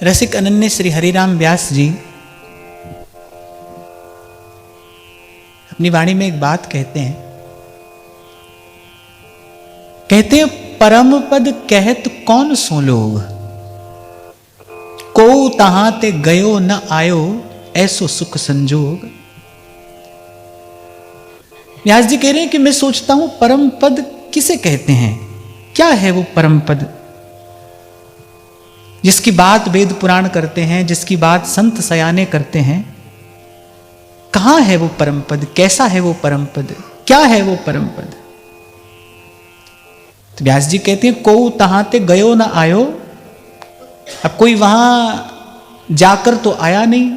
रसिक अनन्य श्री हरिराम व्यास जी अपनी वाणी में एक बात कहते हैं परम पद कहत कौन सो लोग, को तहां ते गयो न आयो ऐसो सुख संजोग। व्यास जी कह रहे हैं कि मैं सोचता हूं परम पद किसे कहते हैं, क्या है वो परम पद जिसकी बात वेद पुराण करते हैं, जिसकी बात संत सयाने करते हैं। कहां है वो परम पद, कैसा है वो परम पद, क्या है वो परम पद। तो व्यास जी कहते हैं को तहां ते गयो ना आयो। अब कोई वहां जाकर तो आया नहीं,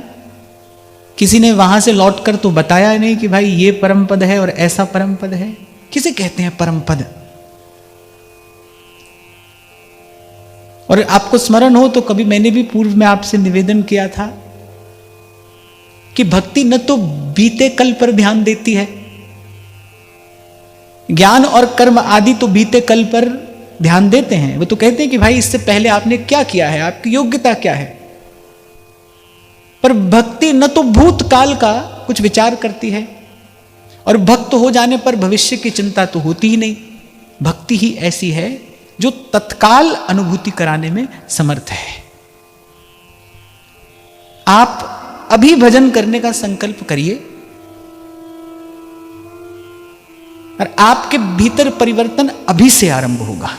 किसी ने वहां से लौटकर तो बताया नहीं कि भाई ये परम पद है और ऐसा परम पद है। किसे कहते हैं परम पद। और आपको स्मरण हो तो कभी मैंने भी पूर्व में आपसे निवेदन किया था कि भक्ति न तो बीते कल पर ध्यान देती है, ज्ञान और कर्म आदि तो बीते कल पर ध्यान देते हैं। वो तो कहते हैं कि भाई इससे पहले आपने क्या किया है, आपकी योग्यता क्या है। पर भक्ति न तो भूतकाल का कुछ विचार करती है और भक्त हो जाने पर भविष्य की चिंता तो होती ही नहीं। भक्ति ही ऐसी है जो तत्काल अनुभूति कराने में समर्थ है। आप अभी भजन करने का संकल्प करिए और आपके भीतर परिवर्तन अभी से आरंभ होगा।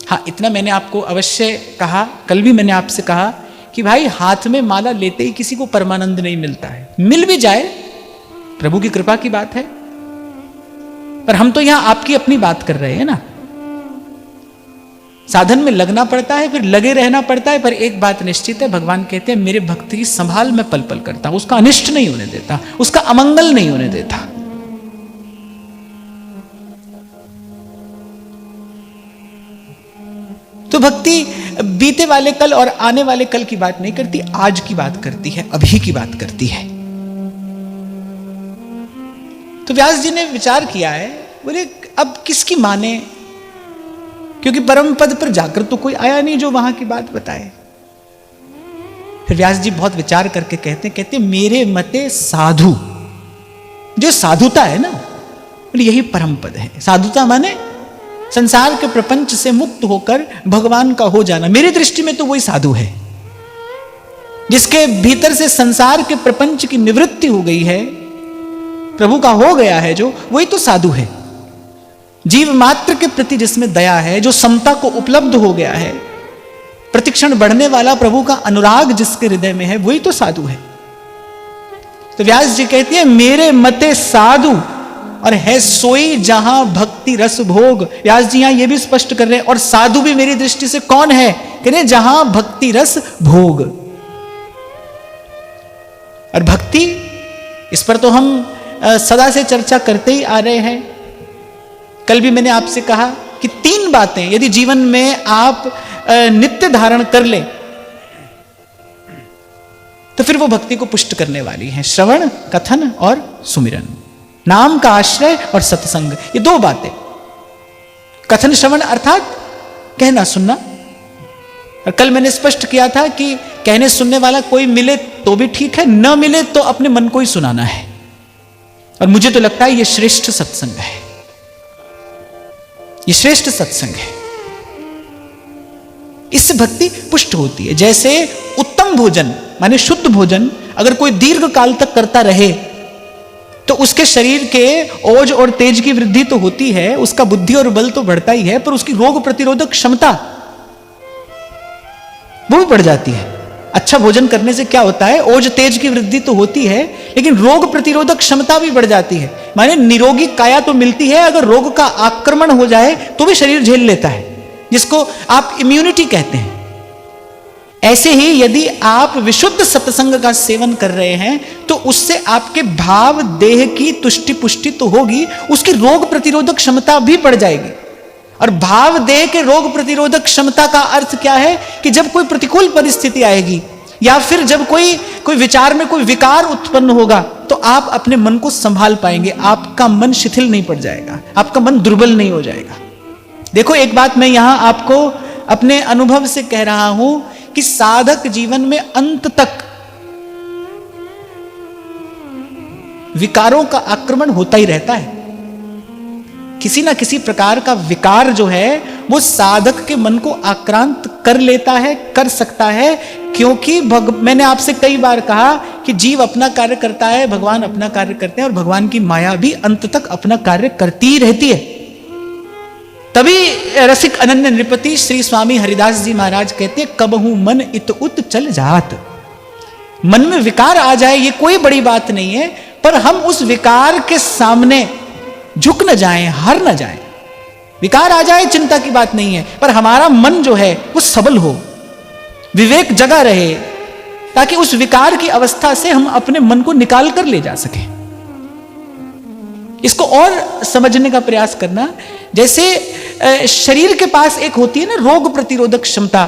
हाँ, इतना मैंने आपको अवश्य कहा, कल भी मैंने आपसे कहा कि भाई हाथ में माला लेते ही किसी को परमानंद नहीं मिलता है। मिल भी जाए प्रभु की कृपा की बात है, पर हम तो यहां आपकी अपनी बात कर रहे हैं ना। साधन में लगना पड़ता है, फिर लगे रहना पड़ता है, पर एक बात निश्चित है, भगवान कहते हैं मेरे भक्त की संभाल मैं पल पल करता हूं, उसका अनिष्ट नहीं होने देता, उसका अमंगल नहीं होने देता। तो भक्ति बीते वाले कल और आने वाले कल की बात नहीं करती, आज की बात करती है, अभी की बात करती है। तो व्यास जी ने विचार किया है, बोले अब किसकी माने, क्योंकि परम पद पर जाकर तो कोई आया नहीं जो वहां की बात बताए। फिर व्यास जी बहुत विचार करके कहते मेरे मते साधु, जो साधुता है ना, यही परम पद है। साधुता माने संसार के प्रपंच से मुक्त होकर भगवान का हो जाना। मेरी दृष्टि में तो वही साधु है, जिसके भीतर से संसार के प्रपंच की निवृत्ति हो गई है, प्रभु का हो गया है, जो वही तो साधु है। जीव मात्र के प्रति जिसमें दया है, जो समता को उपलब्ध हो गया है, प्रतिक्षण बढ़ने वाला प्रभु का अनुराग जिसके हृदय में है, वही तो साधु है। तो व्यास जी कहती है मेरे मते साधु और है सोई जहां भक्ति रस भोग। व्यास जी यहां यह भी स्पष्ट कर रहे हैं, और साधु भी मेरी दृष्टि से कौन है, कह रहे जहां भक्ति रस भोग। और भक्ति, इस पर तो हम सदा से चर्चा करते ही आ रहे हैं। कल भी मैंने आपसे कहा कि 3 बातें यदि जीवन में आप नित्य धारण कर लें तो फिर वो भक्ति को पुष्ट करने वाली हैं। श्रवण, कथन और सुमिरन, नाम का आश्रय और सत्संग, ये 2 बातें। कथन श्रवण अर्थात कहना सुनना, और कल मैंने स्पष्ट किया था कि कहने सुनने वाला कोई मिले तो भी ठीक है, न मिले तो अपने मन को ही सुनाना है। और मुझे तो लगता है ये श्रेष्ठ सत्संग है, ये श्रेष्ठ सत्संग है। इससे भक्ति पुष्ट होती है। जैसे उत्तम भोजन माने शुद्ध भोजन अगर कोई दीर्घ काल तक करता रहे तो उसके शरीर के ओज और तेज की वृद्धि तो होती है, उसका बुद्धि और बल तो बढ़ता ही है, पर उसकी रोग प्रतिरोधक क्षमता वो भी बढ़ जाती है। अच्छा भोजन करने से क्या होता है, ओज तेज की वृद्धि तो होती है, लेकिन रोग प्रतिरोधक क्षमता भी बढ़ जाती है। माने निरोगी काया तो मिलती है, अगर रोग का आक्रमण हो जाए तो भी शरीर झेल लेता है, जिसको आप इम्यूनिटी कहते हैं। ऐसे ही यदि आप विशुद्ध सत्संग का सेवन कर रहे हैं तो उससे आपके भाव देह की तुष्टि पुष्टि तो होगी, उसकी रोग प्रतिरोधक क्षमता भी बढ़ जाएगी। और भाव देह के रोग प्रतिरोधक क्षमता का अर्थ क्या है कि जब कोई प्रतिकूल परिस्थिति आएगी या फिर जब कोई विचार में कोई विकार उत्पन्न होगा तो आप अपने मन को संभाल पाएंगे, आपका मन शिथिल नहीं पड़ जाएगा, आपका मन दुर्बल नहीं हो जाएगा। देखो एक बात मैं यहां आपको अपने अनुभव से कह रहा हूं कि साधक जीवन में अंत तक विकारों का आक्रमण होता ही रहता है। किसी ना किसी प्रकार का विकार जो है वो साधक के मन को आक्रांत कर लेता है, कर सकता है, क्योंकि मैंने आपसे कई बार कहा कि जीव अपना कार्य करता है, भगवान अपना कार्य करते हैं, और भगवान की माया भी अंत तक अपना कार्य करती ही रहती है। तभी रसिक अनन्य नृपति श्री स्वामी हरिदास जी महाराज कहते हैं, कबहू मन इत उत चल जात। मन में विकार आ जाए ये कोई बड़ी बात नहीं है, पर हम उस विकार के सामने झुक न जाएं, हार न जाएं। विकार आ जाए चिंता की बात नहीं है, पर हमारा मन जो है वो सबल हो, विवेक जगा रहे, ताकि उस विकार की अवस्था से हम अपने मन को निकाल कर ले जा सकें। इसको और समझने का प्रयास करना, जैसे शरीर के पास एक होती है ना रोग प्रतिरोधक क्षमता,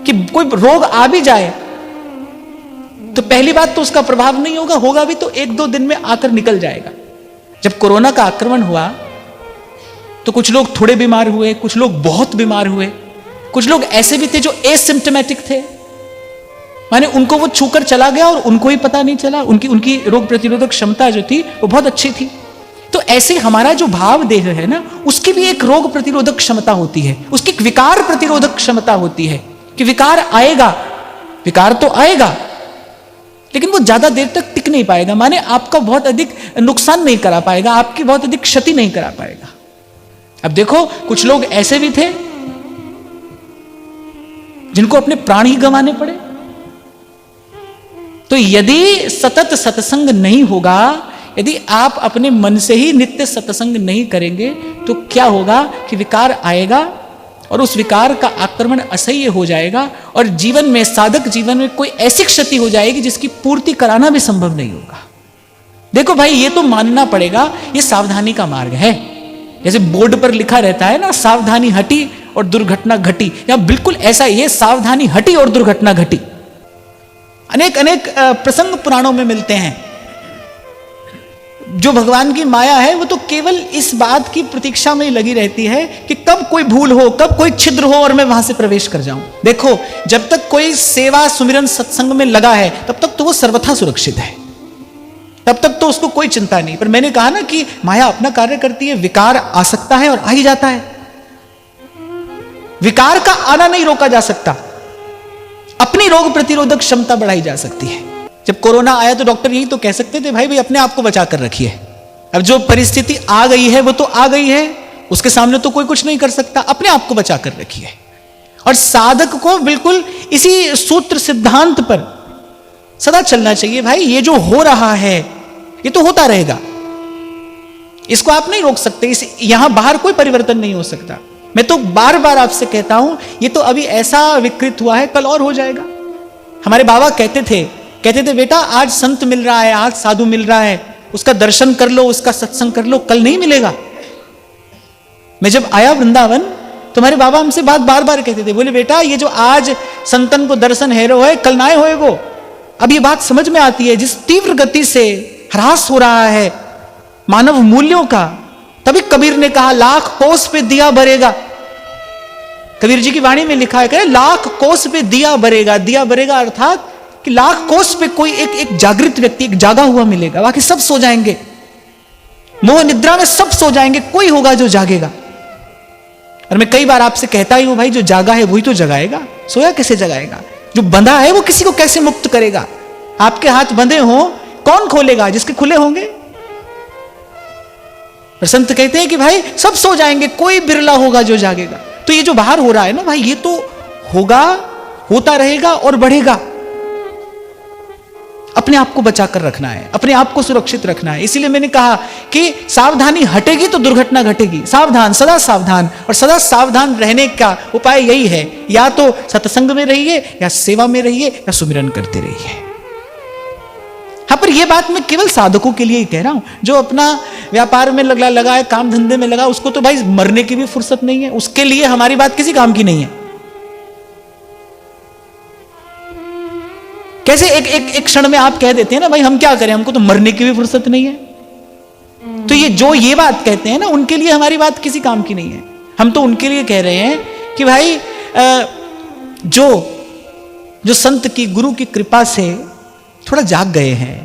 कि कोई रोग आ भी जाए तो पहली बात तो उसका प्रभाव नहीं होगा, होगा भी तो 1-2 दिन में आकर निकल जाएगा। जब कोरोना का आक्रमण हुआ तो कुछ लोग थोड़े बीमार हुए, कुछ लोग बहुत बीमार हुए, कुछ लोग ऐसे भी थे जो एसिम्प्टोमेटिक थे, माने उनको वो छूकर चला गया और उनको ही पता नहीं चला, उनकी रोग प्रतिरोधक क्षमता जो थी वो बहुत अच्छी थी। तो ऐसे हमारा जो भाव देह है ना, उसकी भी एक रोग प्रतिरोधक क्षमता होती है, उसकी एक विकार प्रतिरोधक क्षमता होती है कि विकार आएगा, विकार तो आएगा, लेकिन वो ज्यादा देर तक टिक नहीं पाएगा, माने आपका बहुत अधिक नुकसान नहीं करा पाएगा, आपकी बहुत अधिक क्षति नहीं करा पाएगा। अब देखो कुछ लोग ऐसे भी थे जिनको अपने प्राण ही गंवाने पड़े। तो यदि सतत सत्संग नहीं होगा, यदि आप अपने मन से ही नित्य सत्संग नहीं करेंगे, तो क्या होगा कि विकार आएगा और उस विकार का आक्रमण असह्य हो जाएगा, और जीवन में, साधक जीवन में कोई ऐसी क्षति हो जाएगी जिसकी पूर्ति कराना भी संभव नहीं होगा। देखो भाई, ये तो मानना पड़ेगा, ये सावधानी का मार्ग है। जैसे बोर्ड पर लिखा रहता है ना, सावधानी हटी और दुर्घटना घटी, या बिल्कुल ऐसा ही है, सावधानी हटी और दुर्घटना घटी। अनेक प्रसंग पुराणों में मिलते हैं। जो भगवान की माया है वो तो केवल इस बात की प्रतीक्षा में लगी रहती है कि कब कोई भूल हो, कब कोई छिद्र हो और मैं वहां से प्रवेश कर जाऊं। देखो, जब तक कोई सेवा सुमिरन सत्संग में लगा है तब तक तो वो सर्वथा सुरक्षित है, तब तक तो उसको कोई चिंता नहीं। पर मैंने कहा ना कि माया अपना कार्य करती है, विकार आ सकता है और आ ही जाता है। विकार का आना नहीं रोका जा सकता, अपनी रोग प्रतिरोधक क्षमता बढ़ाई जा सकती है। जब कोरोना आया तो डॉक्टर यही तो कह सकते थे, भाई अपने आप को बचा कर रखिए। अब जो परिस्थिति आ गई है वो तो आ गई है, उसके सामने तो कोई कुछ नहीं कर सकता, अपने आप को बचा कर रखिए। और साधक को बिल्कुल इसी सूत्र सिद्धांत पर सदा चलना चाहिए। भाई ये जो हो रहा है ये तो होता रहेगा, इसको आप नहीं रोक सकते, यहां बाहर कोई परिवर्तन नहीं हो सकता। मैं तो बार बार आपसे कहता हूं, ये तो अभी ऐसा विकृत हुआ है, कल और हो जाएगा। हमारे बाबा कहते थे बेटा, आज संत मिल रहा है, आज साधु मिल रहा है, उसका दर्शन कर लो, उसका सत्संग कर लो, कल नहीं मिलेगा। मैं जब आया वृंदावन तो हमारे बाबा हमसे बात बार बार कहते थे, बोले बेटा ये जो आज संतन को दर्शन हेरो है, कल ना होएगो। अब ये बात समझ में आती है, जिस तीव्र गति से ह्रास हो रहा है मानव मूल्यों का। तभी कबीर ने कहा, लाख कोस पे दिया भरेगा। कबीर जी की वाणी में लिखा है, कहे लाख कोस पे दिया भरेगा। दिया भरेगा अर्थात कि लाख कोस पे कोई एक जागृत व्यक्ति, एक जागा हुआ मिलेगा, बाकी सब सो जाएंगे। मोह निद्रा में सब सो जाएंगे, कोई होगा जो जागेगा। और मैं कई बार आपसे कहता ही हूं, भाई जो जागा है वही तो जगाएगा, सोया कैसे जगाएगा? जो बंधा है वो किसी को कैसे मुक्त करेगा? आपके हाथ बंधे हो, कौन खोलेगा? जिसके खुले होंगे। संत कहते हैं कि भाई सब सो जाएंगे, कोई बिरला होगा जो जागेगा। तो ये जो बाहर हो रहा है ना भाई, ये तो होगा, होता रहेगा और बढ़ेगा। अपने आप को बचा कर रखना है, अपने आप को सुरक्षित रखना है। इसीलिए मैंने कहा कि सावधानी हटेगी तो दुर्घटना घटेगी। सावधान, सदा सावधान, और सदा सावधान रहने का उपाय यही है, या तो सत्संग में रहिए, या सेवा में रहिए, या सुमिरन करते रहिए। हाँ, पर यह बात मैं केवल साधकों के लिए ही कह रहा हूं। जो अपना व्यापार में लगा है, काम धंधे में लगा, उसको तो भाई मरने की भी फुर्सत नहीं है, उसके लिए हमारी बात किसी काम की नहीं है। कैसे एक क्षण में आप कह देते हैं ना, भाई हम क्या करें, हमको तो मरने की भी फुर्सत नहीं है। तो ये बात कहते हैं ना, उनके लिए हमारी बात किसी काम की नहीं है। हम तो उनके लिए कह रहे हैं कि भाई जो संत की, गुरु की कृपा से थोड़ा जाग गए हैं,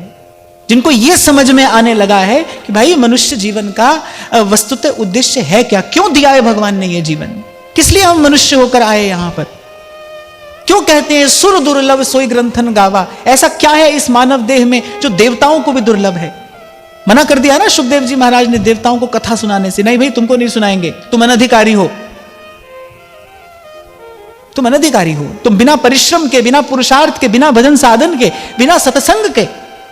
जिनको यह समझ में आने लगा है कि भाई मनुष्य जीवन का वस्तुतः उद्देश्य है क्या, क्यों दिया है भगवान ने यह जीवन, किस लिए हम मनुष्य होकर आए यहां पर, क्यों कहते हैं सुर दुर्लभ सोई ग्रंथन गावा, ऐसा क्या है इस मानव देह में जो देवताओं को भी दुर्लभ है। मना कर दिया ना सुखदेव जी महाराज ने देवताओं को कथा सुनाने से, नहीं भाई तुमको नहीं सुनाएंगे, तुम अनधिकारी हो, तुम अनधिकारी हो, तुम बिना परिश्रम के, बिना पुरुषार्थ के, बिना भजन साधन के, बिना सत्संग के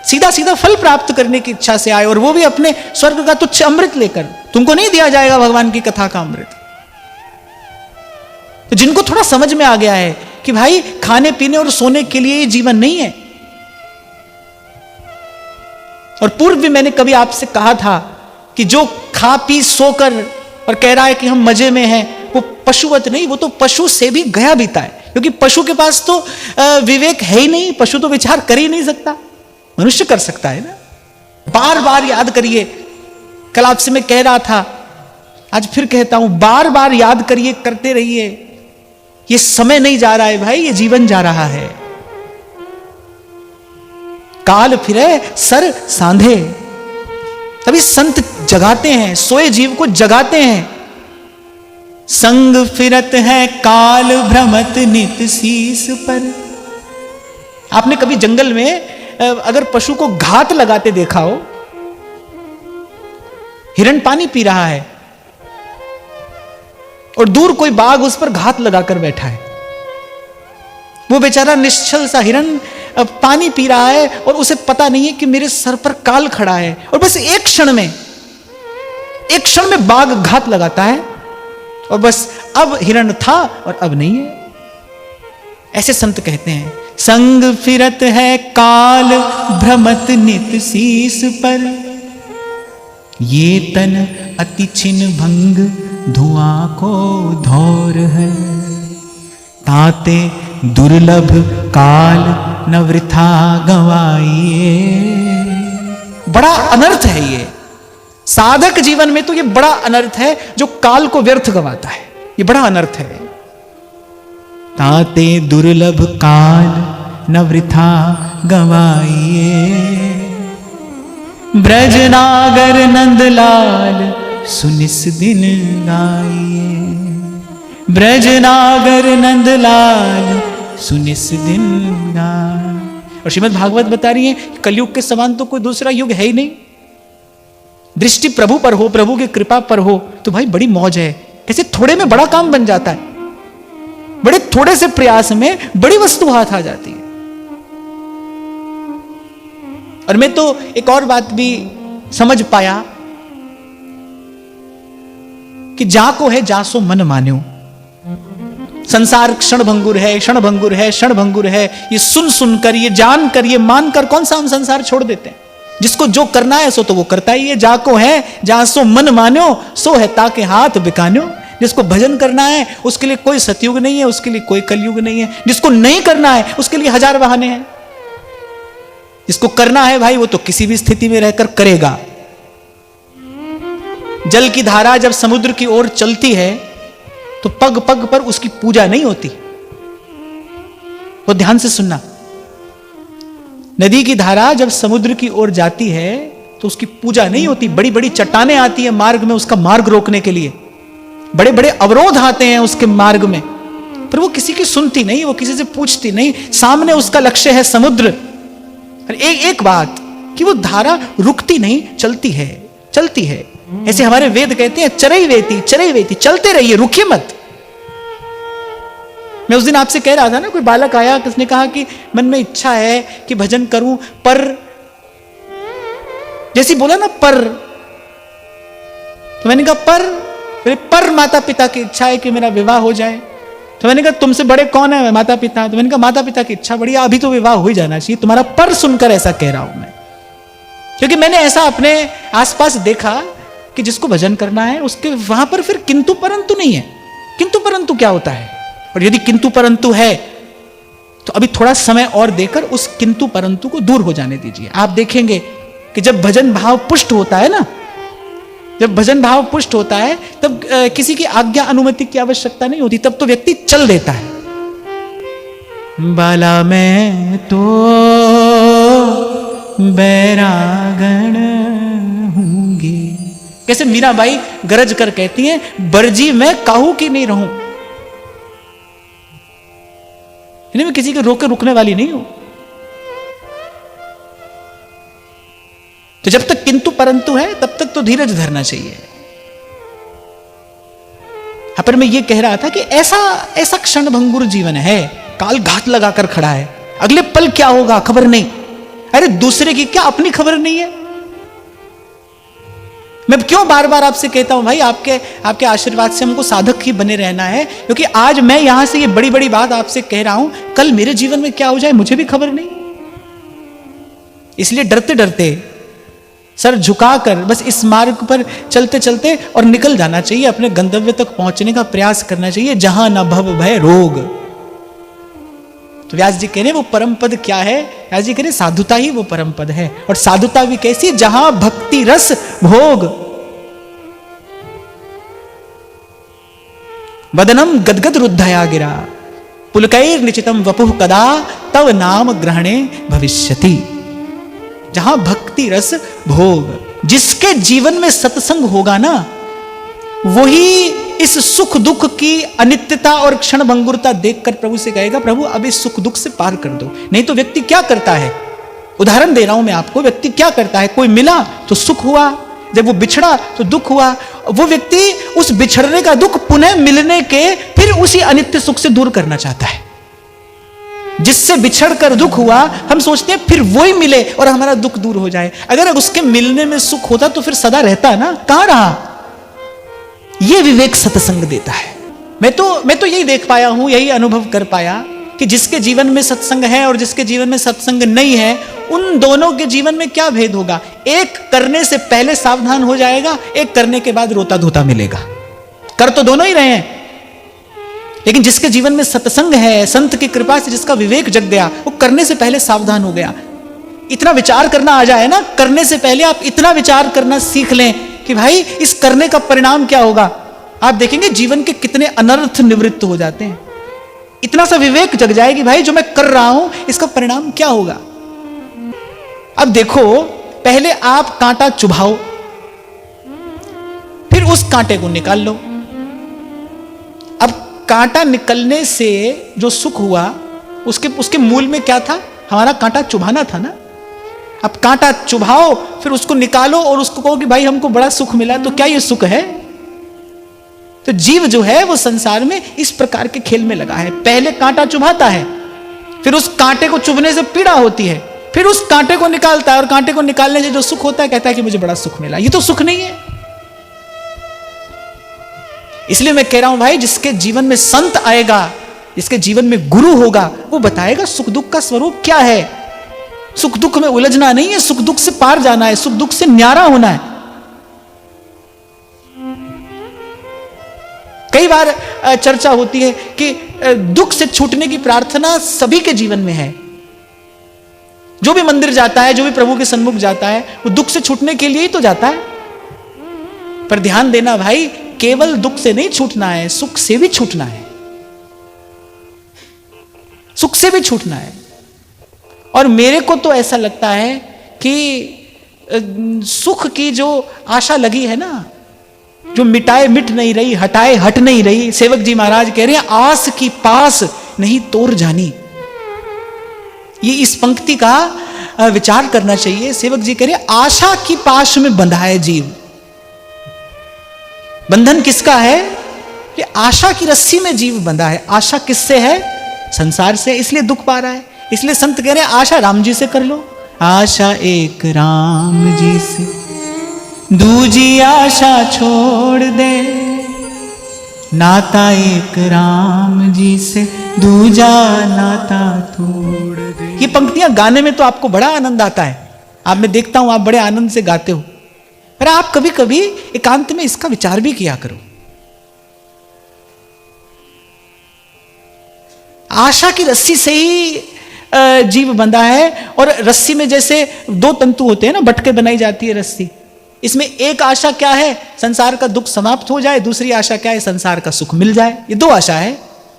सीधा सीधा फल प्राप्त करने की इच्छा से आए, और वो भी अपने स्वर्ग का तुच्छ अमृत लेकर, तुमको नहीं दिया जाएगा भगवान की कथा का अमृत। तो जिनको थोड़ा समझ में आ गया है कि भाई खाने पीने और सोने के लिए जीवन नहीं है, और पूर्व भी मैंने कभी आपसे कहा था कि जो खा पी सोकर और कह रहा है कि हम मजे में हैं, वो पशुवत नहीं, वो तो पशु से भी गया बीता है, क्योंकि पशु के पास तो विवेक है ही नहीं, पशु तो विचार कर ही नहीं सकता, मनुष्य कर सकता है ना। बार बार याद करिए, कल आपसे मैं कह रहा था, आज फिर कहता हूं, बार बार याद करिए, करते रहिए, ये समय नहीं जा रहा है भाई, ये जीवन जा रहा है। काल फिरे सर सांधे, तभी संत जगाते हैं, सोए जीव को जगाते हैं। संग फिरत है काल भ्रमत नित शीस पर। आपने कभी जंगल में अगर पशु को घात लगाते देखा हो, हिरण पानी पी रहा है और दूर कोई बाघ उस पर घात लगाकर बैठा है, वो बेचारा निश्चल सा हिरण पानी पी रहा है और उसे पता नहीं है कि मेरे सर पर काल खड़ा है, और बस एक क्षण में बाघ घात लगाता है, और बस अब हिरण था और अब नहीं है। ऐसे संत कहते हैं, संग फिरत है काल भ्रमत नित शीस पर, ये तन अति छिन्न भंग धुआं को धौर है, ताते दुर्लभ काल न वृथा गवाइए। बड़ा अनर्थ है ये, साधक जीवन में तो ये बड़ा अनर्थ है जो काल को व्यर्थ गवाता है, ये बड़ा अनर्थ है। ताते दुर्लभ काल न वृथा गवाइए, ब्रजनागर नंदलाल सुनिस दिन गाइए, ब्रजनागर नंदलाल सुनिस दिन गाइए। और श्रीमद् भागवत बता रही है कलयुग के समान तो कोई दूसरा युग है ही नहीं। दृष्टि प्रभु पर हो, प्रभु की कृपा पर हो तो भाई बड़ी मौज है। ऐसे थोड़े में बड़ा काम बन जाता है, बड़े थोड़े से प्रयास में बड़ी वस्तु हाथ आ जाती है। और मैं तो एक और बात भी समझ पाया कि जाको है जासो मन मान्यो। संसार क्षण भंगुर है, क्षण भंगुर है, क्षण भंगुर है, ये सुन सुनकर, ये जानकर, ये मानकर कौन सा हम संसार छोड़ देते हैं। जिसको जो करना है सो तो वो करता ही है। जाको है जासो मन मान्यो, सो है ताके हाथ बिकान्यो। जिसको भजन करना है उसके लिए कोई सतयुग नहीं है, उसके लिए कोई कलयुग नहीं है। जिसको नहीं करना है उसके लिए हजार बहाने हैं। जिसको करना है भाई वो तो किसी भी स्थिति में रहकर करेगा। जल की धारा जब समुद्र की ओर चलती है तो पग पग पर उसकी पूजा नहीं होती। वो ध्यान से सुनना, नदी की धारा जब समुद्र की ओर जाती है तो उसकी पूजा नहीं होती। बड़ी बड़ी चट्टानें आती है मार्ग में उसका मार्ग रोकने के लिए, बड़े बड़े अवरोध आते हैं उसके मार्ग में, पर वो किसी की सुनती नहीं, वो किसी से पूछती नहीं। सामने उसका लक्ष्य है समुद्र। एक बात कि वो धारा रुकती नहीं, चलती है, चलती है। ऐसे हमारे वेद कहते हैं चरई वेती, चरई वेती, चलते रहिए, रुकिए मत। मैं उस दिन आपसे कह रहा था ना, कोई बालक आया, किसने कहा कि मन में इच्छा है कि भजन करूं, पर जैसी बोला ना पर, तो मैंने कहा पर माता पिता की इच्छा है कि मेरा विवाह हो जाए। तो मैंने कहा तुमसे बड़े कौन है? माता पिता। तो मैंने कहा माता पिता की इच्छा बढ़िया, अभी तो विवाह हो ही जाना चाहिए। तुम्हारा पर सुनकर ऐसा कह रहा हूं मैं, क्योंकि मैंने ऐसा अपने आसपास देखा कि जिसको भजन करना है उसके वहां पर फिर किंतु परंतु नहीं है। किंतु परंतु क्या होता है? और यदि किंतु परंतु है तो अभी थोड़ा समय और देकर उस किंतु परंतु को दूर हो जाने दीजिए। आप देखेंगे कि जब भजन भाव पुष्ट होता है ना, जब भजन भाव पुष्ट होता है तब किसी की आज्ञा अनुमति की आवश्यकता नहीं होती, तब तो व्यक्ति चल देता है। बाला मैं तो बैरागण हूंगी। कैसे मीराबाई गरज कर कहती हैं, बरजी मैं काहू की नहीं रहूं। मैं किसी के रोके रुकने वाली नहीं हूं। तो जब तक किंतु परंतु है तब तक तो धीरज धरना चाहिए। पर मैं ये कह रहा था कि ऐसा क्षण भंगुर जीवन है, काल घात लगाकर खड़ा है, अगले पल क्या होगा खबर नहीं। अरे दूसरे की क्या अपनी खबर नहीं है। मैं क्यों बार बार आपसे कहता हूं भाई, आपके आशीर्वाद से हमको साधक ही बने रहना है, क्योंकि आज मैं यहां से ये बड़ी बड़ी बात आपसे कह रहा हूं, कल मेरे जीवन में क्या हो जाए मुझे भी खबर नहीं। इसलिए डरते डरते सर झुकाकर बस इस मार्ग पर चलते चलते और निकल जाना चाहिए, अपने गंतव्य तक पहुंचने का प्रयास करना चाहिए, जहां न भव भय रोग। तो व्यास जी कह रहे वो परम पद क्या है? व्यास जी कह रहे साधुता ही वो परम पद है। और साधुता भी कैसी? जहां भक्ति रस भोग। वदनम गदगद रुद्धया गिरा पुलकैर निचितम वपुः कदा तव नाम ग्रहणे भविष्यति। जहां भक्ति रस भोग, जिसके जीवन में सत्संग होगा ना, वही इस सुख दुख की अनित्यता और क्षण भंगुरता देखकर प्रभु से कहेगा, प्रभु अब इस सुख दुख से पार कर दो। नहीं तो व्यक्ति क्या करता है, उदाहरण दे रहा हूं मैं आपको, व्यक्ति क्या करता है, कोई मिला तो सुख हुआ, जब वो बिछड़ा तो दुख हुआ। वो व्यक्ति उस बिछड़ने का दुख पुनः मिलने के फिर उसी अनित्य सुख से दूर करना चाहता है। जिससे बिछड़ कर दुख हुआ, हम सोचते हैं फिर वही मिले और हमारा दुख दूर हो जाए। अगर उसके मिलने में सुख होता तो फिर सदा रहता ना, कहां रहा। यह विवेक सत्संग देता है। मैं तो यही देख पाया हूं, यही अनुभव कर पाया कि जिसके जीवन में सत्संग है और जिसके जीवन में सत्संग नहीं है, उन दोनों के जीवन में क्या भेद होगा। एक करने से पहले सावधान हो जाएगा, एक करने के बाद रोता धोता मिलेगा। कर तो दोनों ही रहे हैं, लेकिन जिसके जीवन में सत्संग है, संत की कृपा से जिसका विवेक जग गया, वो करने से पहले सावधान हो गया। इतना विचार करना आ जाए ना, करने से पहले आप इतना विचार करना सीख लें कि भाई इस करने का परिणाम क्या होगा। आप देखेंगे जीवन के कितने अनर्थ निवृत्त हो जाते हैं। इतना सा विवेक जग जाए कि भाई जो मैं कर रहा हूं इसका परिणाम क्या होगा। अब देखो, पहले आप कांटा चुभाओ, फिर उस कांटे को निकाल लो। अब कांटा निकलने से जो सुख हुआ, उसके मूल में क्या था, हमारा कांटा चुभाना था ना। अब कांटा चुभाओ, फिर उसको निकालो और उसको कहो कि भाई हमको बड़ा सुख मिला, तो क्या ये सुख है? तो जीव जो है वो संसार में इस प्रकार के खेल में लगा है। पहले कांटा चुभाता है, फिर उस कांटे को चुभने से पीड़ा होती है, फिर उस कांटे को निकालता है और कांटे को निकालने से जो सुख होता है कहता है कि मुझे बड़ा सुख मिला। ये तो सुख नहीं है। इसलिए मैं कह रहा हूं भाई, जिसके जीवन में संत आएगा, जिसके जीवन में गुरु होगा, वो बताएगा सुख दुख का स्वरूप क्या है। सुख दुख में उलझना नहीं है, सुख दुख से पार जाना है, सुख दुख से न्यारा होना है। कई बार चर्चा होती है कि दुख से छूटने की प्रार्थना सभी के जीवन में है। जो भी मंदिर जाता है, जो भी प्रभु के सन्मुख जाता है, वो दुख से छूटने के लिए ही तो जाता है। पर ध्यान देना भाई, केवल दुख से नहीं छूटना है, सुख से भी छूटना है। सुख से भी छूटना है। और मेरे को तो ऐसा लगता है कि सुख की जो आशा लगी है ना, जो मिटाए मिट नहीं रही, हटाए हट नहीं रही। सेवक जी महाराज कह रहे हैं, आस की पास नहीं तोड़ जानी। ये इस पंक्ति का विचार करना चाहिए। सेवक जी कह रहे हैं, आशा की पाश में बंधा है जीव। बंधन किसका है? कि आशा की रस्सी में जीव बंधा है। आशा किससे है? संसार से, इसलिए दुख पा रहा है। इसलिए संत कह रहे हैं, आशा राम जी से कर लो। आशा एक राम जी से, दूजी आशा छोड़ दे। नाता एक राम जी से, दूजा नाता तोड़ दे। ये पंक्तियां गाने में तो आपको बड़ा आनंद आता है। आप, मैं देखता हूं आप बड़े आनंद से गाते हो, पर आप कभी कभी एकांत में इसका विचार भी किया करो। आशा की रस्सी से ही जीव बंधा है। और रस्सी में जैसे दो तंतु होते हैं ना, बटके बनाई जाती है रस्सी। इसमें एक आशा क्या है? संसार का दुख समाप्त हो जाए। दूसरी आशा क्या है? संसार का सुख मिल जाए। ये दो आशा है।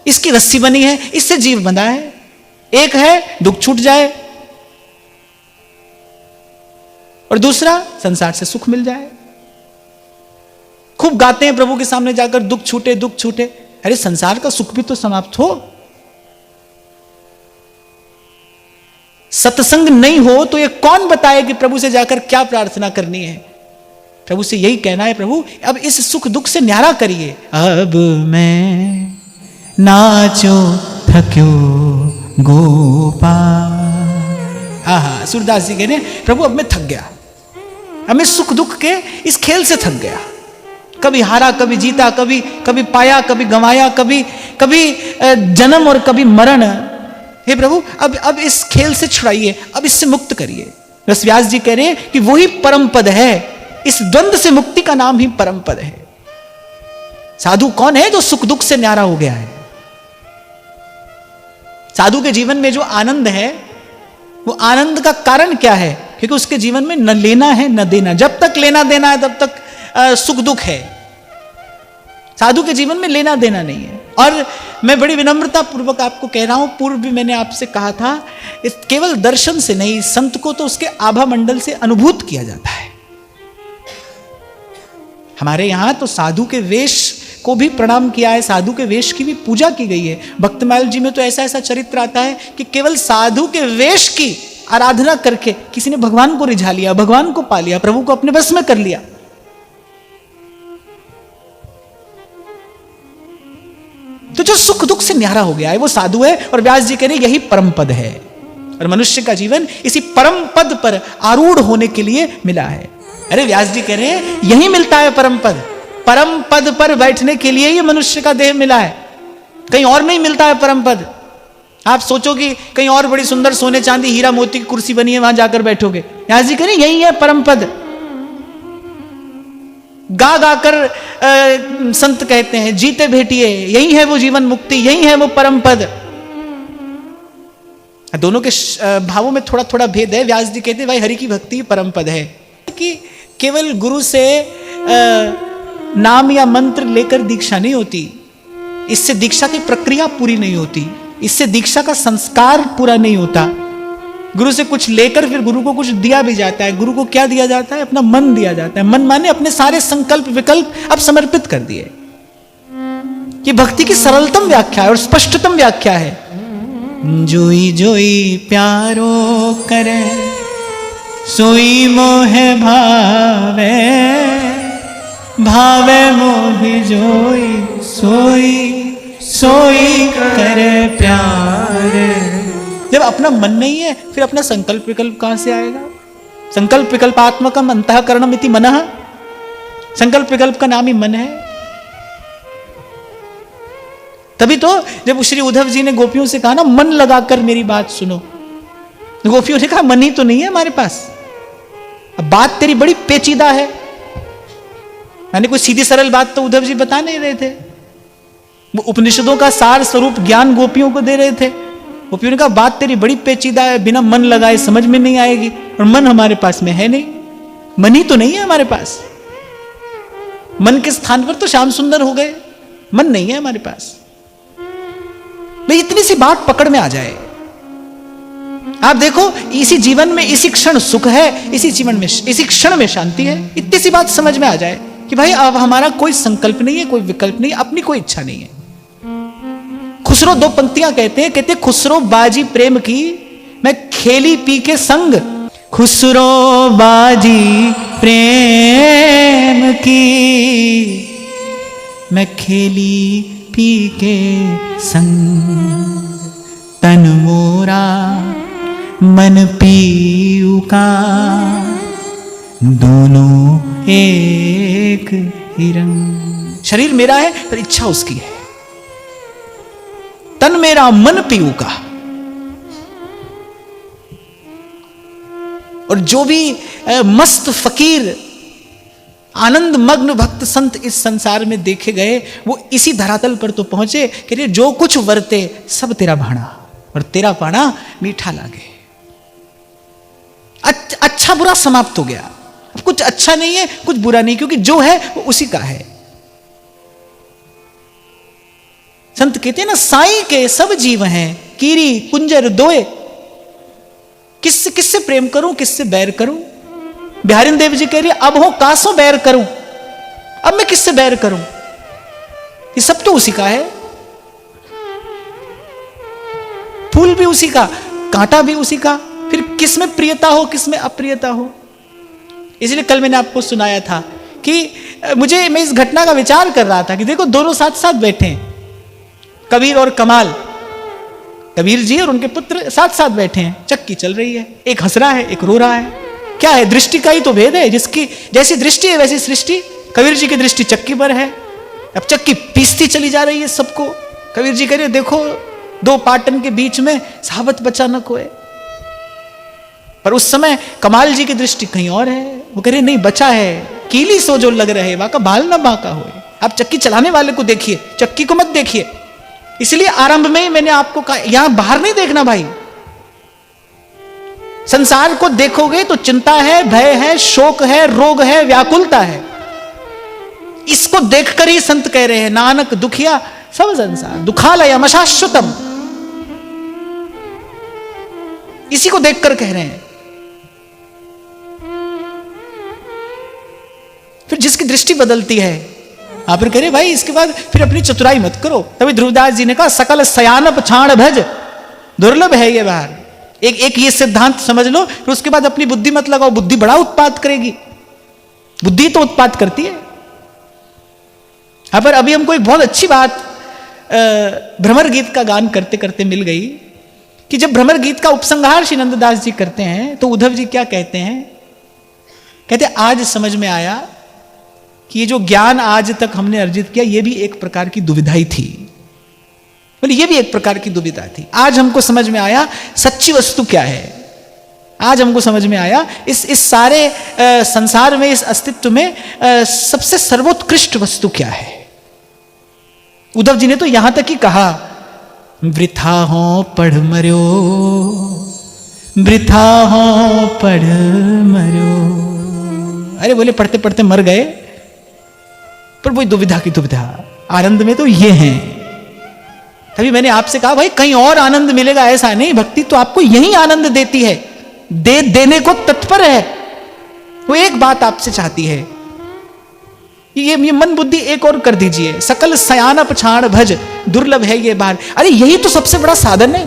इसकी रस्सी बनी है, इससे जीव बंधा है। एक है दुख छूट जाए और दूसरा संसार से सुख मिल जाए। खूब गाते हैं प्रभु के सामने जाकर, दुख छूटे दुख छूटे। अरे संसार का सुख भी तो समाप्त हो। सत्संग नहीं हो तो ये कौन बताए कि प्रभु से जाकर क्या प्रार्थना करनी है। प्रभु से यही कहना है, प्रभु अब इस सुख दुख से न्यारा करिए। अब मैं नाचो थक्यो गोपाल। आहा, सूरदास जी कहने प्रभु अब मैं थक गया, अब मैं सुख दुख के इस खेल से थक गया। कभी हारा कभी जीता, कभी कभी पाया कभी गंवाया, कभी कभी जन्म और कभी मरण। हे प्रभु अब इस खेल से छुड़ाइए, अब इससे मुक्त करिए। बस व्यास जी कह रहे हैं कि वही परम पद है। इस द्वंद्व से मुक्ति का नाम ही परम पद है। साधु कौन है? जो सुख दुख से न्यारा हो गया है। साधु के जीवन में जो आनंद है, वो आनंद का कारण क्या है? क्योंकि उसके जीवन में न लेना है न देना। जब तक लेना देना है तब तक सुख दुख है। साधु के जीवन में लेना देना नहीं है। और मैं बड़ी विनम्रता पूर्वक आपको कह रहा हूं, पूर्व भी मैंने आपसे कहा था, इस केवल दर्शन से नहीं, संत को तो उसके आभा मंडल से अनुभूत किया जाता है। हमारे यहां तो साधु के वेश को भी प्रणाम किया है, साधु के वेश की भी पूजा की गई है। भक्तमाल जी में तो ऐसा ऐसा चरित्र आता है कि केवल साधु के वेश की आराधना करके किसी ने भगवान को रिझा लिया, भगवान को पा लिया, प्रभु को अपने बस में कर लिया। तो जो सुख दुख से न्यारा हो गया है वो साधु है। और व्यास जी कह रहे यही परम पद है। और मनुष्य का जीवन इसी परम पद पर आरूढ़ होने के लिए मिला है। अरे व्यास जी कह रहे हैं यही मिलता है परम पद। परम पद पर बैठने के लिए ये मनुष्य का देह मिला है, कहीं और नहीं मिलता है परम पद। आप सोचो कि कहीं और बड़ी सुंदर सोने चांदी हीरा मोती की कुर्सी बनी है, वहां जाकर बैठोगे। व्यास जी कह रहे यही है परम पद। गा गाकर संत कहते हैं जीते भेटिए, यही है वो जीवन मुक्ति, यही है वो परम पद। दोनों के भावों में थोड़ा थोड़ा भेद है। व्यास जी कहते हैं भाई हरि की भक्ति परम पद है, कि केवल गुरु से नाम या मंत्र लेकर दीक्षा नहीं होती, इससे दीक्षा की प्रक्रिया पूरी नहीं होती, इससे दीक्षा का संस्कार पूरा नहीं होता। गुरु से कुछ लेकर फिर गुरु को कुछ दिया भी जाता है। गुरु को क्या दिया जाता है? अपना मन दिया जाता है। मन माने अपने सारे संकल्प विकल्प अब समर्पित कर दिए। ये भक्ति की सरलतम व्याख्या है और स्पष्टतम व्याख्या है। जोई जोई प्यारो करे सोई मोह भावे, भावे मोह जोई सोई सोई करे प्यारे। जब अपना मन नहीं है फिर अपना संकल्प विकल्प कहां से आएगा? संकल्प विकल्पात्मकम अंतःकरणम इति मनः। संकल्प विकल्प का नाम ही मन है। तभी तो जब श्री उद्धव जी ने गोपियों से कहा ना मन लगाकर मेरी बात सुनो, गोपियों ने कहा मन ही तो नहीं है हमारे पास, अब बात तेरी बड़ी पेचीदा है। यानी कोई सीधी सरल बात तो उद्धव जी बता नहीं रहे थे। वो उपनिषदों का सार स्वरूप ज्ञान गोपियों को दे रहे थे। गोपियों ने कहा बात तेरी बड़ी पेचीदा है, बिना मन लगाए समझ में नहीं आएगी, और मन हमारे पास में है नहीं, मन ही तो नहीं है हमारे पास। मन के स्थान पर तो श्याम सुंदर हो गए, मन नहीं है हमारे पास। भाई इतनी सी बात पकड़ में आ जाए, आप देखो इसी जीवन में इसी क्षण सुख है, इसी जीवन में इसी क्षण में शांति है। इतनी सी बात समझ में आ जाए कि भाई अब हमारा कोई संकल्प नहीं है, कोई विकल्प नहीं है, अपनी कोई इच्छा नहीं है। खुसरो दो पंक्तियां कहते खुसरो बाजी प्रेम की मैं खेली पी के संग। खुसरो बाजी प्रेम की मैं खेली पी के संग। तन मोरा मन पीऊ का दोनों एक ही रंग। शरीर मेरा है पर इच्छा उसकी है। तन मेरा मन पीऊ का। और जो भी मस्त फकीर आनंद मग्न भक्त संत इस संसार में देखे गए वो इसी धरातल पर तो पहुंचे कि जो कुछ वर्ते सब तेरा भाणा और तेरा पाना मीठा लागे। अच्छा बुरा समाप्त हो गया, अब कुछ अच्छा नहीं है कुछ बुरा नहीं, क्योंकि जो है वो उसी का है। संत कहते हैं ना, साईं के सब जीव हैं, कीरी कुंजर दोए, किससे प्रेम करूं, किससे बैर करूं। बिहारी देव जी कह रही अब हो कासों बैर करूं, अब मैं किससे बैर करूं, ये सब तो उसी का है, फूल भी उसी का, कांटा भी उसी का, फिर किसमें प्रियता हो किसमें अप्रियता हो। इसलिए कल मैंने आपको सुनाया था कि मैं इस घटना का विचार कर रहा था कि देखो दोनों साथ साथ बैठे हैं, कबीर और कमाल, कबीर जी और उनके पुत्र साथ साथ बैठे हैं, चक्की चल रही है, एक हंस रहा है एक रो रहा है। क्या है, दृष्टि का ही तो भेद है, जिसकी जैसी दृष्टि है वैसी सृष्टि। कबीर जी की दृष्टि चक्की पर है, अब चक्की पीसती चली जा रही है सबको। कबीर जी कह रहे देखो दो पाटन के बीच में साबत बचा न कोई, पर उस समय कमाल जी की दृष्टि कहीं और है, वो कह रहे नहीं बचा है, कीली सो जो लग रहे वाका बाल ना बाका होए। आप चक्की चलाने वाले को देखिए, चक्की को मत देखिए। इसलिए आरंभ में ही मैंने आपको कहा यहां बाहर नहीं देखना भाई, संसार को देखोगे तो चिंता है, भय है, शोक है, रोग है, व्याकुलता है। इसको देखकर ही संत कह रहे हैं नानक दुखिया सब संसार दुखालयम अशाश्वतम, इसी को देखकर कह रहे हैं। फिर जिसकी दृष्टि बदलती है आप फिर कह रहे भाई इसके बाद फिर अपनी चतुराई मत करो। तभी ध्रुवदास जी ने कहा सकल सयानप छाण भज, दुर्लभ है ये बाहर। एक ये सिद्धांत समझ लो, फिर उसके बाद अपनी बुद्धि मत लगाओ, बुद्धि बड़ा उत्पात करेगी, बुद्धि तो उत्पात करती है। पर अभी हमको एक बहुत अच्छी बात भ्रमर गीत का गान करते करते मिल गई कि जब भ्रमर गीत का उपसंहार श्री नंददास जी करते हैं तो उद्धव जी क्या कहते हैं, कहते आज समझ में आया कि ये जो ज्ञान आज तक हमने अर्जित किया ये भी एक प्रकार की दुविधा ही थी, बोले ये भी एक प्रकार की दुविधा थी। आज हमको समझ में आया सच्ची वस्तु क्या है, आज हमको समझ में आया इस सारे संसार में, इस अस्तित्व में सबसे सर्वोत्कृष्ट वस्तु क्या है। उद्धव जी ने तो यहां तक ही कहा वृथा हो पढ़ मर्यो, वृथा हो पढ़ मर्यो। अरे बोले पढ़ते पढ़ते मर गए, पर वही दुविधा की दुविधा, आनंद में तो ये है। तभी मैंने आपसे कहा भाई कहीं और आनंद मिलेगा ऐसा नहीं, भक्ति तो आपको यही आनंद देती है, देने को तत्पर है। वो एक बात आपसे चाहती है, ये मन बुद्धि एक और कर दीजिए, सकल सयानप छाण भज, दुर्लभ है ये बार। अरे यही तो सबसे बड़ा साधन है।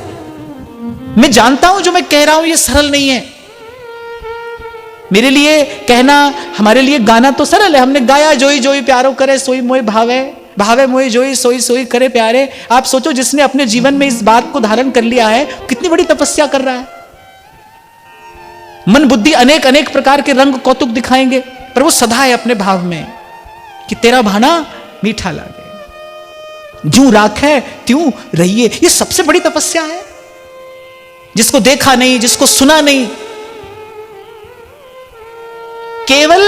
मैं जानता हूं जो मैं कह रहा हूं ये सरल नहीं है, मेरे लिए कहना, हमारे लिए गाना तो सरल है, हमने गाया जोई जोई प्यारो करे सोई मोए भावे, भावे मोए जोई सोई सोई करे प्यारे। आप सोचो जिसने अपने जीवन में इस बात को धारण कर लिया है कितनी बड़ी तपस्या कर रहा है। मन बुद्धि अनेक अनेक प्रकार के रंग कौतुक दिखाएंगे, पर वो सदा है अपने भाव में कि तेरा भाना मीठा लागे, जूं राखे त्यों रहिए। ये सबसे बड़ी तपस्या है, जिसको देखा नहीं, जिसको सुना नहीं, केवल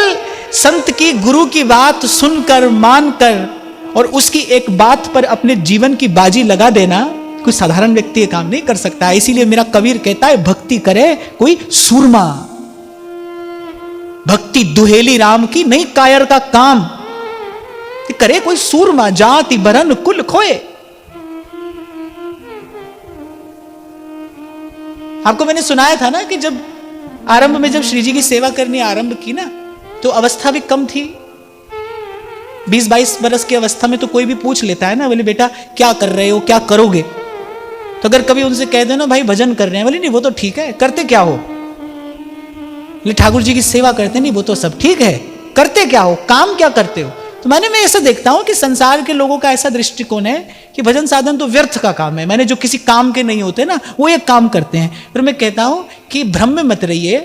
संत की गुरु की बात सुनकर मानकर और उसकी एक बात पर अपने जीवन की बाजी लगा देना कोई साधारण व्यक्ति ये काम नहीं कर सकता। इसीलिए मेरा कबीर कहता है भक्ति करे कोई सूरमा, भक्ति दुहेली राम की नहीं कायर का काम, करे कोई सूरमा, जाति बरन कुल खोए। आपको मैंने सुनाया था ना कि जब आरंभ में जब श्री जी की सेवा करनी आरंभ की ना तो अवस्था भी कम थी, 20-22 बरस की अवस्था में तो कोई भी पूछ लेता है ना, बोले बेटा क्या कर रहे हो, क्या करोगे। तो अगर कभी उनसे कह दो ना भाई भजन कर रहे हैं, बोले नहीं वो तो ठीक है, करते क्या हो। बोले ठाकुर जी की सेवा करते, नहीं वो तो सब ठीक है, करते क्या हो, काम क्या करते हो। तो मैं ऐसा देखता हूं कि संसार के लोगों का ऐसा दृष्टिकोण है कि भजन साधन तो व्यर्थ का काम है, जो किसी काम के नहीं होते ना वो एक काम करते हैं। फिर मैं कहता हूं कि भ्रम में मत रहिए,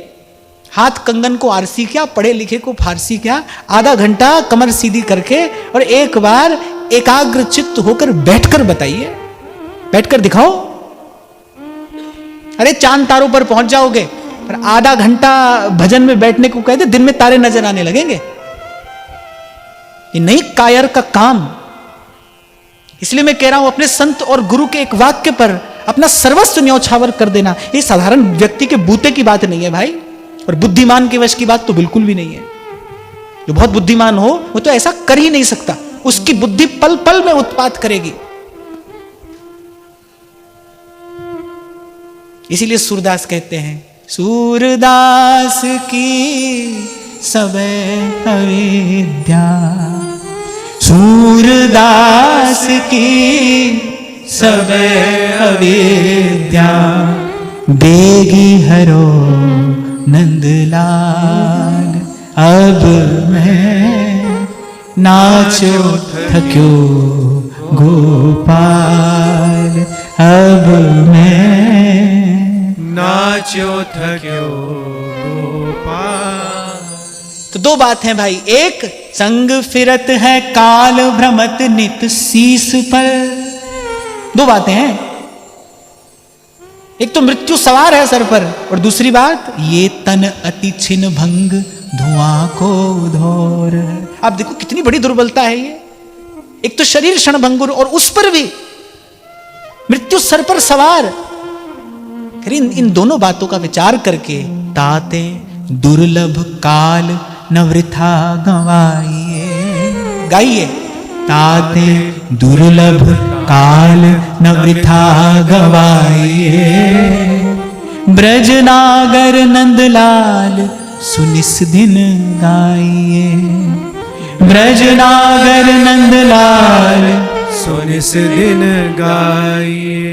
हाथ कंगन को आरसी क्या, पढ़े लिखे को फारसी क्या, आधा घंटा कमर सीधी करके और एक बार एकाग्र चित्त होकर बैठकर बताइए, बैठकर दिखाओ। अरे चांद तारों पर पहुंच जाओगे, पर आधा घंटा भजन में बैठने को कहते दिन में तारे नजर आने लगेंगे। ये नहीं कायर का काम। इसलिए मैं कह रहा हूं अपने संत और गुरु के एक वाक्य पर अपना सर्वस्व न्यौछावर कर देना, ये साधारण व्यक्ति के बूते की बात नहीं है भाई, और बुद्धिमान के वश की बात तो बिल्कुल भी नहीं है। जो बहुत बुद्धिमान हो वो तो ऐसा कर ही नहीं सकता, उसकी बुद्धि पल पल में उत्पात करेगी। इसीलिए सूरदास कहते हैं, सूरदास की सबे अविद्या, सूरदास की सबे अविद्या, देगी हरो नंदलाल, अब मैं नाचो थक्यो गोपाल, अब मैं नाचो थक्यो गोपाल। तो दो बात है भाई, एक संग फिरत है काल भ्रमत नित शीस पर, दो बातें हैं, एक तो मृत्यु सवार है सर पर, और दूसरी बात ये तन अति छिन्न भंग धुआं को धोर। आप देखो कितनी बड़ी दुर्बलता है ये, एक तो शरीर क्षणभंगुर और उस पर भी मृत्यु सर पर सवार। इन दोनों बातों का विचार करके ताते दुर्लभ काल न वृथा गवाइए, गाइए, ताते दुर्लभ काल न वृथा गवाइए, ब्रजनागर नंदलाल सुनिस दिन गाइए, ब्रजनागर नंदलाल सुनिस दिन गाइए।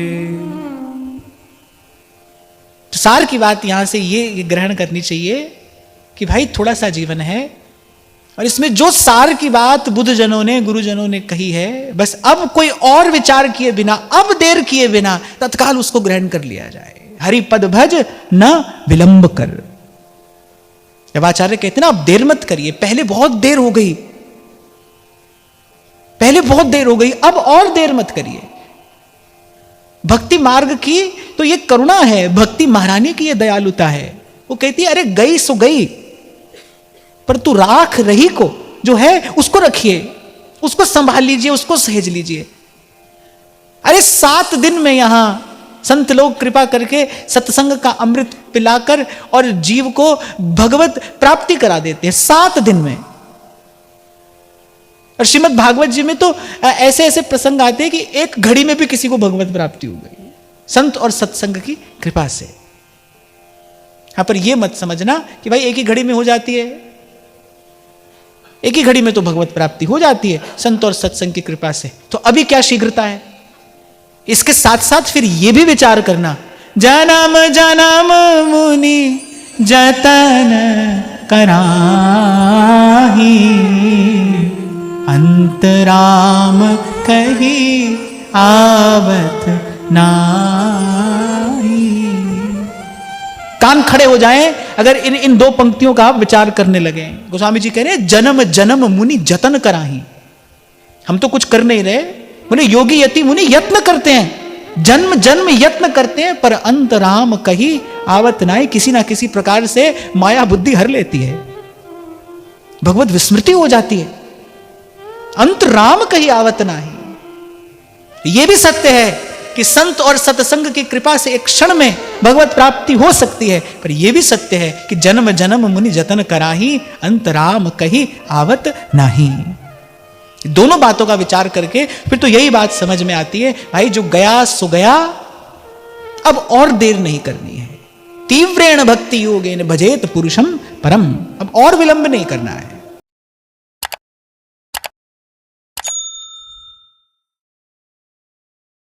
तो सार की बात यहां से ये ग्रहण करनी चाहिए कि भाई थोड़ा सा जीवन है, और इसमें जो सार की बात बुद्ध जनों ने, गुरुजनों ने कही है, बस अब कोई और विचार किए बिना, अब देर किए बिना तत्काल उसको ग्रहण कर लिया जाए। हरि पद भज न विलंब कर। जब आचार्य कहते ना अब देर मत करिए, पहले बहुत देर हो गई, पहले बहुत देर हो गई, अब और देर मत करिए। भक्ति मार्ग की तो ये करुणा है, भक्ति महारानी की ये दयालुता है। वो कहती है अरे गई सो गई, पर तू राख रही को जो है उसको रखिए, उसको संभाल लीजिए, उसको सहेज लीजिए। अरे 7 दिन में यहां संत लोग कृपा करके सत्संग का अमृत पिलाकर और जीव को भगवत प्राप्ति करा देते हैं 7 दिन में। और श्रीमद् भागवत जी में तो ऐसे ऐसे प्रसंग आते हैं कि एक घड़ी में भी किसी को भगवत प्राप्ति हो गई संत और सत्संग की कृपा से। यहां पर यह मत समझना कि भाई एक ही घड़ी में हो जाती है, एक ही घड़ी में तो भगवत प्राप्ति हो जाती है संत और सत्संग की कृपा से, तो अभी क्या शीघ्रता है। इसके साथ साथ फिर यह भी विचार करना, जन्म जन्म मुनि जतन कराही, अंतराम कही आवत नाही। कान खड़े हो जाएं अगर इन 2 पंक्तियों का आप विचार करने लगे। गोस्वामी जी कह रहे हैं जन्म जन्म मुनि जतन कराही। हम तो कुछ कर नहीं रहे, बोले योगी यति मुनि यत्न करते हैं, जन्म जन्म यत्न करते हैं, पर अंतराम कही आवत नाही। किसी ना किसी प्रकार से माया बुद्धि हर लेती है, भगवत विस्मृति हो जाती है। अंतराम कही आवत नाही। यह भी सत्य है कि संत और सत्संग की कृपा से एक क्षण में भगवत प्राप्ति हो सकती है, पर यह भी सत्य है कि जन्म जन्म मुनि जतन कराही, अंतराम कही आवत नाही। दोनों बातों का विचार करके फिर तो यही बात समझ में आती है, भाई जो गया सो गया, अब और देर नहीं करनी है। तीव्रेण भक्ति योगेन भजेत पुरुषम परम, अब और विलंब नहीं करना है।